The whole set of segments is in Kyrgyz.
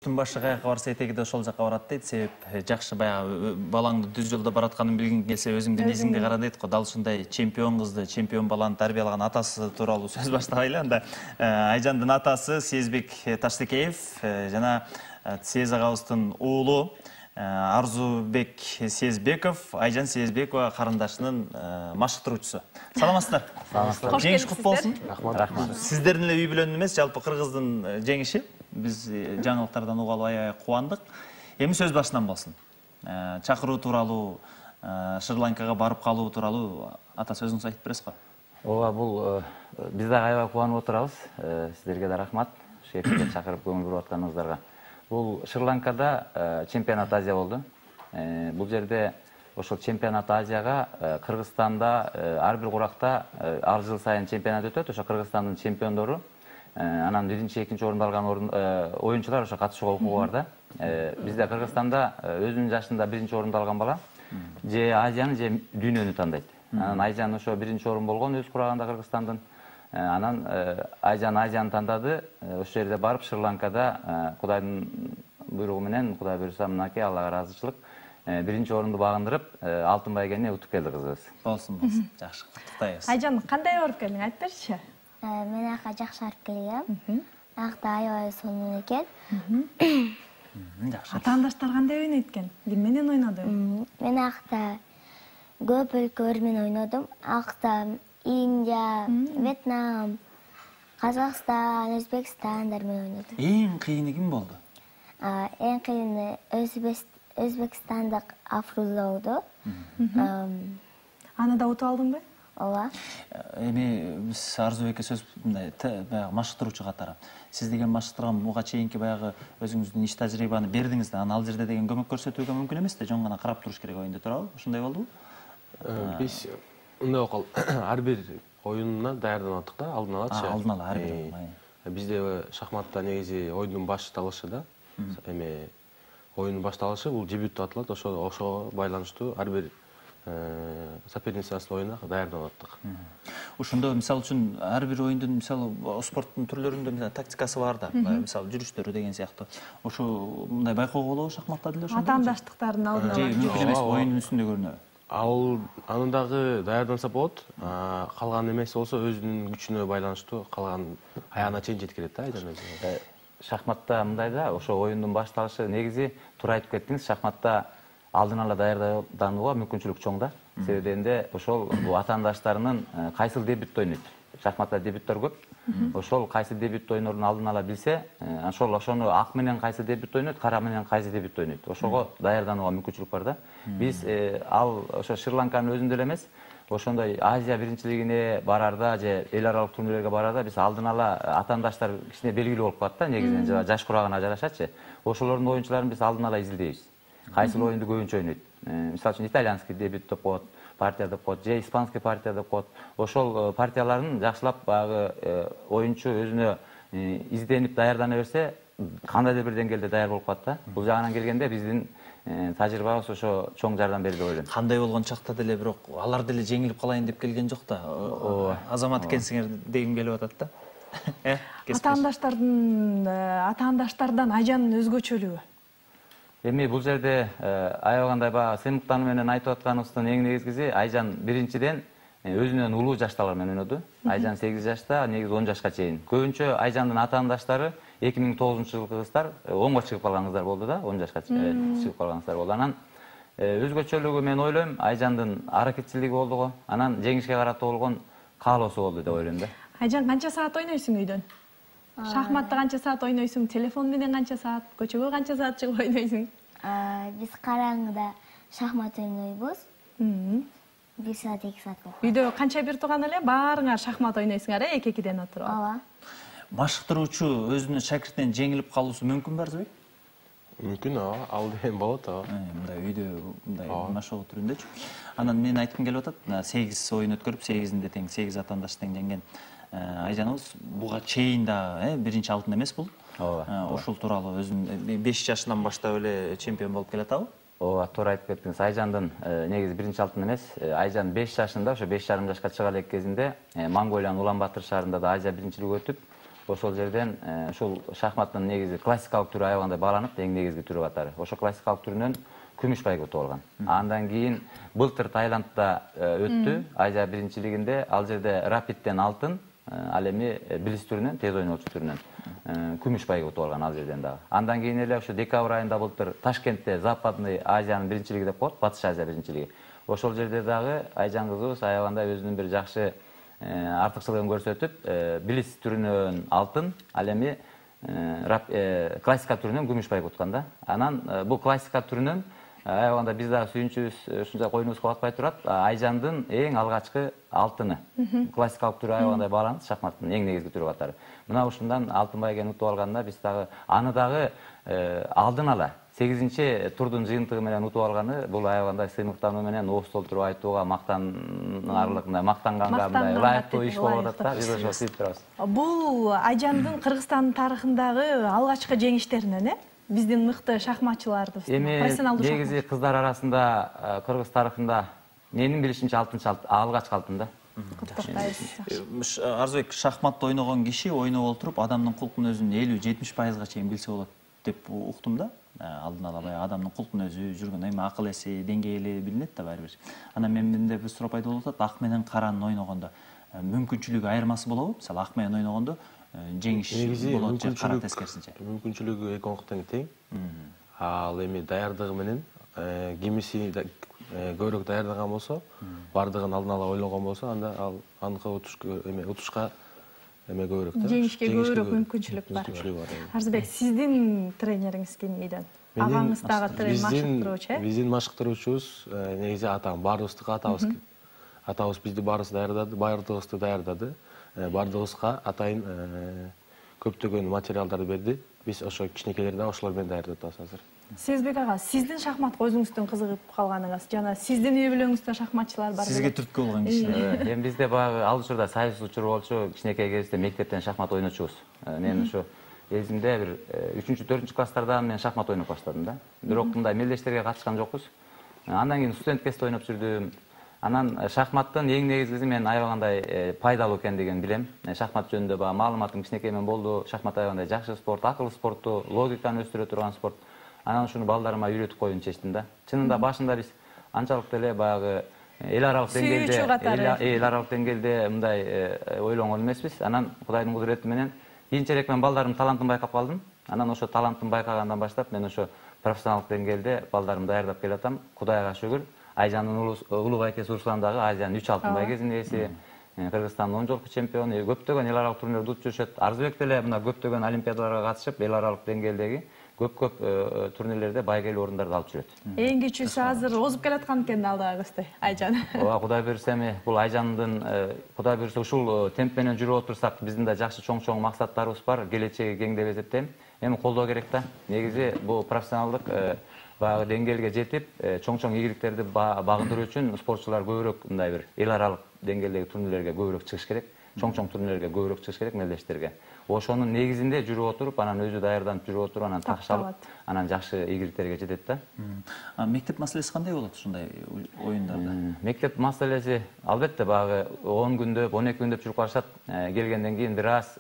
Башы каяка барса этеги да ошол жака барат дейт. Себеп жакшы баягы балаңды түз жолдо баратканын билгиң келсе өзүңдүн изиңди кара дейт го. Дал ушундай чемпион кызды, чемпион баланы тарбиялаган атасы тууралуу сөз баштабайлы. Анда Айжандын атасы Сезбек Таштекеев жана Сез агабыздын уулу Арзубек Сезбеков, Айжан Сезбекова карындашынын машыктыруучусу. Саламатсыздар. Жеңиш кут болсун. Рахмат. Сиздердин эле үй бүлөнүн эмес, жалпы кыргыздын жеңиши. Biz жаңылыктардан угалы аябай кубандык. Эми сөз башынан болсун. Чакыруу тууралуу, Шри-Ланкага барып калуу тууралуу ата сөзүңүз айтып бересиз го? Ооба, бул биз да аябай кубанып отурабыз. Сиздерге да рахмат. Шефке чакырып көңүл буруп атканыңыздарга. Бул Шри-Ланкада чемпионат Азия болду. Бул жерде ошол чемпионат Азияга Кыргызстанда ар бир куракта ар жыл сайын чемпионат өтөт. Ошо Кыргызстандын чемпиондору анан биринчи, экинчи орунду алган оюнчулар ошо катышууга укугу бар да. Бизде Кыргызстанда өзүнүн жашында биринчи орунду алган бала же Азияны же дүйнөнү тандайт. Анан Айжан ошо биринчи орун болгон өз курагында Кыргызстандын. Анан Айжан Азияны тандады. Ошол жерде барып Шри-Ланкада Кудайдын буйругу менен, Кудай буйруса мынакей Аллага ыраазычылык биринчи орунду багындырып, алтын байгени утуп келди кызыбыз. Болсун. Жакшы. Куттуктайбыз. Айжан, кандай барып келдиң? Айтып берчи. Мен ака жакшы барып келгем. Акта аябай сонун экен. Жакшы. Атаандаштар кандай ойнойт экен? Ким менен ойноду? Мен акта көп өлкөлөр менен ойнодум. Акта Индия, Вьетнам, Казакстан, Өзбекстандар менен ойнодум. Эң кыйыны ким болду? Эң кыйыны Өзбекстандык Афруза болду. Аны да утуп алдыңбы? Ооба. Эми биз Арзубекке сөз баягы машыктыруучу катары. Сиз деген машыктырган буга чейинки баягы өзүңүздүн иш тажрыйбаны бердиңиз да, анан ал жерде деген көмөк көрсөтүүгө мүмкүн эмес да, жөн гана карап туруш керек оюнду туурабы? Ушундай болдубу? Биз мындай окол ар бир оюнуна даярданып аттык да, алдын алачы. Алдын ала ар бир. Бизде шахматта негизи оюндун башталышы да, эми оюндун башталышы бул дебют деп аталат. Ошого байланыштуу ар бир соперницасын оюнуна даярданып аттык. Ошондо мисалы үчүн ар бир оюндун мисалы спорттун түрлөрүндө мисалы тактикасы бар да, мисалы жүрүштөрү деген сыяктуу. Ошо мындай байкоого болобу шахматта деле ошондой? Атаандаштыктардын алдын Же ала. мүмкүн эмес, оюндун үстүндө көрүнөбү? Аны дагы даярданса болот. Калган эмес болсо өзүнүн күчүнө байланыштуу калган аягына чейин жетип келет да Айжан өзү. Шахматта мындай да, ошо оюндун башталышы негизи туура айтып кеттиңиз. Шахматта алдын ала даярданууга мүмкүнчүлүк чоң да. Себебинде ошол атаандаштарынын кайсыл дебютта ойнойт. Шахматта дебюттар көп. Ошол кайсы дебютта ойнорун алдын ала билсе, ошону ак менен кайсы дебютта ойнойт, кара менен кайсы дебютта ойнойт. Ошого даярданууга мүмкүнчүлүк бар да. Биз ал ошо Шри-Ланканын өзүндө эле эмес, ошондой Азия биринчилигине барарда же эл аралык турнирлерге барарда биз алдын ала атаандаштар кичине белгилүү болуп калат да, негизинен жаш курагына жарашачы. Ошолордун оюнчуларын биз алдын ала изилдейбиз. Кайсыл оюнду көбүнчө ойнойт. Мисалы үчүн итальянский дебют деп коет, партия деп коет, же испанский партия деп коет. Ошол партияларын жакшылап баягы оюнчу өзүнө изденип даярдана берсе, кандайдыр бир деңгээлде даяр болуп калат да. Бул жагынан келгенде биздин тажрыйбабыз ошо чоң жардам берди деп ойлойм. Кандай болгон чакта деле бирок алар деле жеңилип калайын деп келген жок да. Азамат экенсиңер дегим келип атат да. Атаандаштардан Айжандын өзгөчөлүгү. Эми бул жерде аябагандай баягы сыймыктануу менен айтып атканыбыздын эң негизгиси Айжан биринчиден өзүнөн улуу жаштагылар менен ойноду. Айжан 8 жашта, негизи 10 жашка чейин. Көбүнчө Айжандын атаандаштары 2009-жылкы кыздар 10го чыгып калган кыздар болду да, 10 жашка чыгып калган кыздар болду. Анан өзгөчөлүгү мен ойлойм, Айжандын аракетчилиги болду го. Анан жеңишке карата болгон каалоосу болду деп ойлойм да. Айжан, канча саат ойнойсуң үйдөн? Шахматта канча саат ойнойсуң? Телефон менен канча саат? Көчөгө канча саат чыгып ойнойсуң? Биз караңгыда шахмат ойнойбуз. 1 саат, 2 саат болот. Үйдө канча бир турган эле баарыңар шахмат ойнойсуңар, эки-экиден отуруп. Ооба. Машыктыруучу өзүнүн шакиртинен жеңилип калуусу мүмкүн бе, Арзубек? Мүмкүн, ал деген болот, Мындай үйдө мындай машыгуу түрүндөчү. Анан мен айткым келип атат, 8 оюн өткөрүп, 8-inde тең 8 атаандаш тең жеңген Айжаныбыз буга чейин да биринчи алтын эмес бул. Ошол тууралуу өзүнүн 5 жашынан баштап эле чемпион болуп келатабы? Ооба, туура айтып кеттиңиз. Айжандын негизи биринчи алтын эмес. Айжан 5 жашында, ошо 5,5 жашка чыга элек кезинде Монголиянын Улан-Батыр шаарында да Азия биринчилиги өтүп, Ошол жерден ушул шахматтын негизи классикалык түрү аябагандай бааланып, эң негизги түрү катары. Ошо классикалык түрүнөн күмүш байгут алган. Андан кийин былтыр Таиландда өттү, Азия биринчилигинде, ал жерде рапидтен алтын, ал эми билис түрүнөн, тез ойнолчу түрүнөн күмүш байгут алган ал жерден дагы. Андан кийин эле ошо декабрь айында былтыр Ташкентте Западный Азиянын биринчилиги деп коет, Батыш Азия биринчилиги. Ошол жерде дагы Айжан кызыбыз аябагандай өзүнүн бир жакшы артыкчылыгын көрсөтүп, билис түрүнөн алтын, ал эми классика түрүнөн күмүш байгуткан да. Анан бул классика түрүнөн аябаганда биз дагы сүйүнчүбүз, ушунча коюнубуз кабатпай турат, Айжандын эң алгачкы алтыны. Классикалык түрү аябагандай бааланат шахматтын эң негизги түрү катары. Мына ушундан алтын байгени утуп алганда биз дагы аны дагы алдын ала 8-чи турдун жыйынтыгы менен утуп алганы бул аябагандай сыймыктануу менен ооз толтуруп айтууга, мактанарлык, мактанганга мындай ылайыктуу иш болуп атат да, биз ошо сүйүп турабыз. Бул Айжандын Кыргызстандын тарыхындагы алгачкы жеңиштеринен, биздин мыкты шахматчыларды, профессионалдуу шахматчылар. Негизи кыздар арасында Кыргыз тарыхында менин билишимче алгачкы алтын да. Куттуктайбыз. Арзыбек, шахматты ойногон киши ойноп олтуруп адамдын кулкун өзүн 50-70%га чейин билсе болот деп уктум да. Алдын ала баягы адамдын кулкун өзү жүргөн эми акыл эси деңгээли билинет да баары бир. Анан менде бир суроо пайда болуп атат, ак менен каранын ойногондо мүмкүнчүлүгү айырмасы болобу? Мисалы ак менен ойногондо жеңиш болот же кара тескерисинче? Мүмкүнчүлүгү эки оңуктан тең. Ал эми даярдыгы менен кимиси көбүрөөк даярдаган болсо, бардыгын алдын ала ойлогон болсо, анда ал аныкы утушка көбүрөөк да. Жеңишке көбүрөөк мүмкүнчүлүк бар. Арзыбек, сиздин тренериңиз ким үйдөн? Агаңыз дагы машыктыруучу, Биздин машыктыруучубуз негизи атам, баарыбыздыкы атабыз. Атабыз бизди баардыгыбызды даярдады. Баардыгыбызга атайын көптөгөн материалдарды берди. Биз ошо кичинекейлерди ошолор менен даярдап атабыз азыр. Сезбек ага, сиздин шахматка өзүңүздүн кызыгып калганыңыз, жана сиздин үй бүлөңүздө шахматчылар бар. Сизге түрткү болгон кишилер. Эми бизде баягы ал учурда союз учуру болчу, кичинекей кезибизде мектептен шахмат ойночубуз. Мен ошо эзимде бир 3-4 класстарда мен шахмат ойноп баштадым да. Бирок мындай мелдештерге катышкан жокпуз. Андан кийин студент кезде ойноп жүрдүм. Анан шахматтын эң негизгиси мен аябагандай пайдалуу экендигин билем. Шахмат жөнүндө баягы маалыматым кичинекеймен болду. Шахмат аябагандай жакшы спорт, акыл спорту, логиканы өстүрө турган спорт. Анан ушуну балдарыма үйрөтүп коюуну чечтим да. Чынында башында биз анчалык деле баягы эл аралык деңгээлде мындай ойлонгон эмеспиз. Анан Кудайдын кудурети менен кийинчерээк мен балдарымдын талантын байкап калдым. Анан ошо талантын байкагандан баштап мен ошо профессионалдык деңгээлде балдарымды даярдап келатам. Кудайга шүгүр. Айжандын улуу байкеси Руслан дагы Азиянын 3 алтын байгесинин ээси, Кыргызстандын 10 жолку чемпиону, көптөгөн эл аралык турнирлерде утуп жүрүшөт. Арзыбек деле мына көптөгөн олимпиадаларга катышып, эл аралык деңгээлдеги көп турнирлерде байгелүү орундарды алып жүрөт. Эң кичүүсү азыр озуп келаткан экен да алдыга көздөй, Айжан. Ооба, Кудай буйрса эми бул Айжандын Кудай буйрса ушул темп менен жүрүп отурсак, биздин да жакшы чоң максаттарыбыз бар, келечеги кең деп эсептейм. Эми колдоо керек да. Негизи бул профессионалдык баягы деңгээлге жетип, чоң ийгиликтерди багындыруу үчүн спортчулар көбүрөөк мындай бир эл аралык деңгээлдеги турнирлерге көбүрөөк чыгыш керек. Чоң турнирлерге көбүрөөк чыгыш керек, мелдештерге. Ошонун негизинде жүрүп отуруп, анан өзү даярданып жүрүп отуруп, анан такш алып, анан жакшы ийгиликтерге жетет да. Мектеп маселеси кандай болот ушундай оюндарда? Мектеп маселеси албетте баягы 10 күндөп, 12 күндөп жүрүп калышат. Келгенден кийин бир аз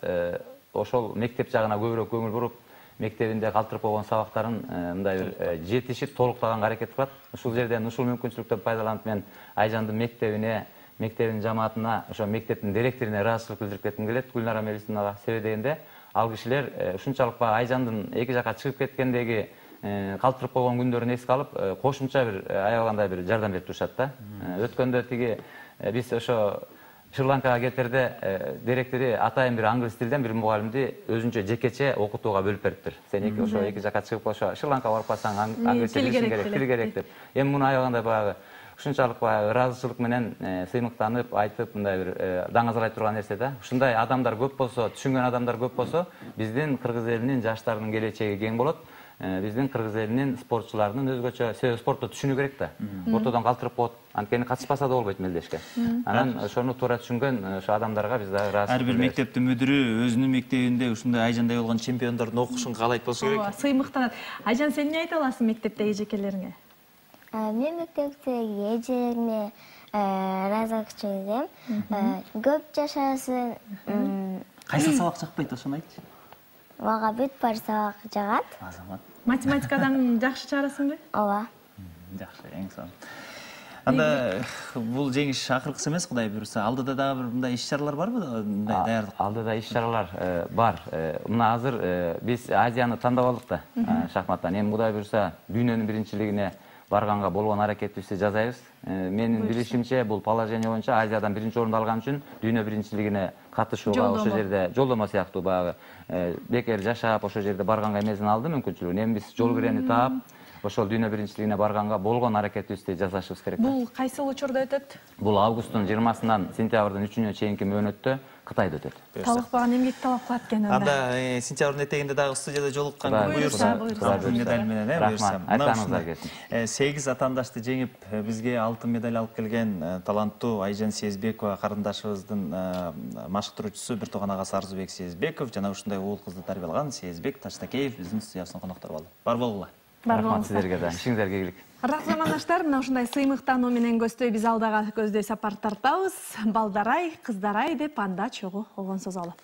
ошол мектеп жагына көбүрөөк көңүл буруп, мектебинде калтырып койгон сабактарын мындай бир жетишип, толуктаганга аракет кылат. Ушул жерден ушул мүмкүнчүлүктөн пайдаланып мен Айжандын мектебинин жамаатына, ошо мектептин директоруна ыраазычылык билдирип кетким келет, Гүлнара Мелисовнага. Себеби дегенде, ал кишилер ушунчалык Айжандын эки жака чыгып кеткендеги калтырып койгон күндөрүн эске алып, кошумча бир аябагандай бир жардам берип турушат да. Өткөндө тиги биз ошо Шри-Ланкага кетерде директору атайын бир англис тилден бир мугалимди өзүнчө жекече окутууга бөлүп бериптир. Сен ошо эки жака чыгып ошо Шри-Ланкага барып калсаң англис билишиң керек, тил керек деп. Эми муну аябагандай баягы ушунчалык ыраазычылык менен сыймыктанып, айтып, мындай бир даңазалай турган нерсе да. Ушундай адамдар көп болсо, түшүнгөн адамдар көп болсо, биздин кыргыз элинин жаштарынын келечеги кең болот. Биздин кыргыз элинин спортчуларынын өзгөчө себеби спортто түшүнүү керек да. Ортодон калтырып коет. Анткени катышпаса да болбойт мелдешке. Анан ошону туура түшүнгөн ошо адамдарга биз дагы ыраазычылык. Ар бир мектептин мүдүрү өзүнүн мектебинде ушундай Айжандай болгон чемпиондордун окушун каалайт болсо керек. Ооба, сыймыктанат. Айжан, сен эмне айта аласың мектептеги эжекелериңе? Мен мектептеги эжелериме ыраазычылык билдирем. Көп жашасын, Кайсы сабак жакпайт, ошону айтчы. Мага бүт бар сабак жагат. Азамат. Математикадан жакшы чыгарасыңбы? Ооба. Жакшы, эң сонун. Анда бул жеңиш акыркысы эмес, Кудай буйруса. Алдыда дагы бир мындай иш-чаралар барбы? Мындай даярдык. Алдыда иш-чаралар бар. Мына азыр биз Азияны тандап алдык да шахматтан. Эми Кудай буйруса дүйнөнүн биринчилигине барганга болгон аракетибизди жасайбыз. Менин билишимче бул положение боюнча Азиядан биринчи орунду алган үчүн дүйнө биринчилигине катышууга ошол жерде жолдомо сыяктуу баягы бекер жашап ошол жерде барганга эмесин алды мүмкүнчүлүгүн. Эми биз жол кирени таап ошол дүйнө биринчилигине барганга болгон аракетибизди жасашыбыз керек. Бул кайсыл учурда өтөт? Бул августтун 20-сынан сентябрдын 3-үнө чейинки мөөнөттө Кытайда өтөт. Талыкпаган эмгек талап кылат экен анда. Анда сентябрдын этегинде дагы студияда жолукканга буйрса, алтын медаль менен, буйрса. Айтаңыздар келсин. 8 атаандашты жеңип, бизге алтын медаль алып келген таланттуу Айжан Сезбекова карындашыбыздын машыктыруучусу Биртогон агасы Арзубек Сезбеков жана ушундай уул кызды тарбиялаган Сезбек Таштакеев биздин студиябыздын коноктор болду. Бар болгула. Рахмат сиздерге да. Ишиңиздерге ийгилик. Ардактуу замандаштар, мына ушундай сыймыктануу менен көздөй биз алдага көздөй сапар тартабыз. Балдарай, кыздарай деп анда чогуу болгон сөз алып.